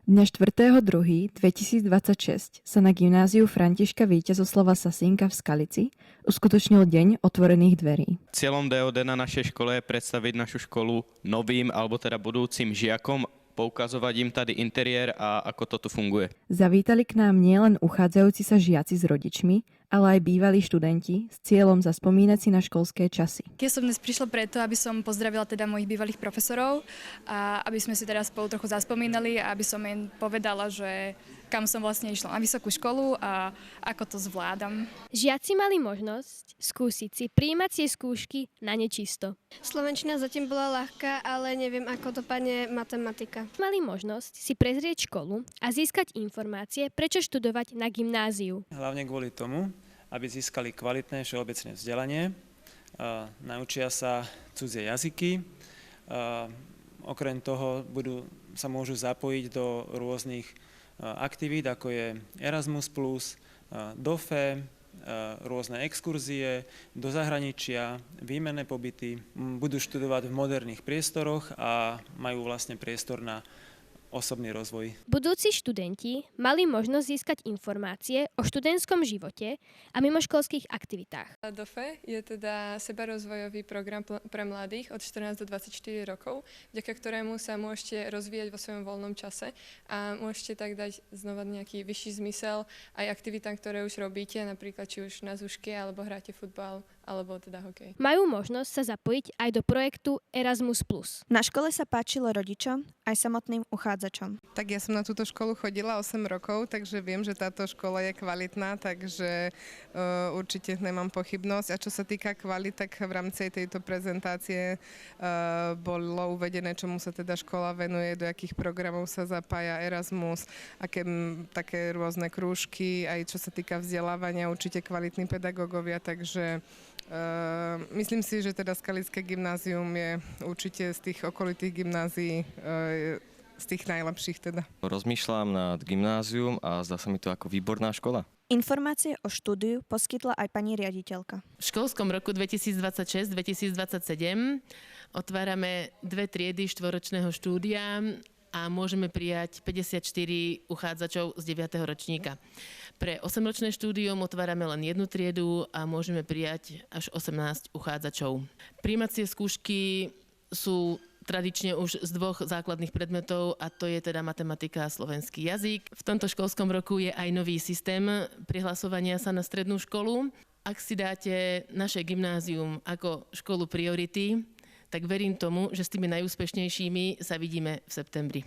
Dňa 4.2.2026 sa na gymnáziu Františka Víťazoslava Sasínka v Skalici uskutočnil deň otvorených dverí. Cieľom DOD na našej škole je predstaviť našu školu novým alebo teda budúcim žiakom, poukazovať im tady interiér a ako to tu funguje. Zavítali k nám nielen uchádzajúci sa žiaci s rodičmi, ale aj bývalí študenti s cieľom zaspomínať si na školské časy. Ja som dnes prišla preto, aby som pozdravila teda mojich bývalých profesorov a aby sme si teda spolu trochu zaspomínali a aby som im povedala, že kam som vlastne išla na vysokú školu a ako to zvládam. Žiaci mali možnosť skúsiť si prijímacie skúšky na nečisto. Slovenčina zatím bola ľahká, ale neviem, ako dopadne matematika. Mali možnosť si prezrieť školu a získať informácie, prečo študovať na gymnáziu. Hlavne kvôli tomu, aby získali kvalitné všeobecné vzdelanie, naučia sa cudzie jazyky, okrem toho sa môžu zapojiť do rôznych aktivít, ako je Erasmus+, DOFE, rôzne exkurzie do zahraničia, výmenné pobyty. Budú študovať v moderných priestoroch a majú vlastne priestor na osobný rozvoj. Budúci študenti mali možnosť získať informácie o študentskom živote a mimoškolských aktivitách. DOFE je teda sebarozvojový program pre mladých od 14 do 24 rokov, vďaka ktorému sa môžete rozvíjať vo svojom voľnom čase a môžete tak dať znova nejaký vyšší zmysel aj aktivitám, ktoré už robíte, napríklad či už na zúške, alebo hráte futbal, alebo teda hokej. Majú možnosť sa zapojiť aj do projektu Erasmus+. Na škole sa páčilo rodičom aj samotným uchádzačom. Tak ja som na túto školu chodila 8 rokov, takže viem, že táto škola je kvalitná, takže určite nemám pochybnosť. A čo sa týka kvalit, tak v rámci tejto prezentácie bolo uvedené, čomu sa teda škola venuje, do akých programov sa zapája Erasmus, aké také rôzne krúžky, aj čo sa týka vzdelávania, určite kvalitní pedagógovia, takže myslím si, že teda Skalické gymnázium je určite z tých okolitých gymnázií z tých najlepších teda. Rozmýšľam nad gymnázium a zdá sa mi to ako výborná škola. Informácie o štúdiu poskytla aj pani riaditeľka. V školskom roku 2026-2027 otvárame 2 triedy štvoročného štúdia a môžeme prijať 54 uchádzačov z 9. ročníka. Pre 8-ročné štúdium otvárame len 1 triedu a môžeme prijať až 18 uchádzačov. Prijímacie skúšky sú tradične už z 2 základných predmetov a to je teda matematika a slovenský jazyk. V tomto školskom roku je aj nový systém prihlasovania sa na strednú školu. Ak si dáte naše gymnázium ako školu priority, tak verím tomu, že s tými najúspešnejšími sa vidíme v septembri.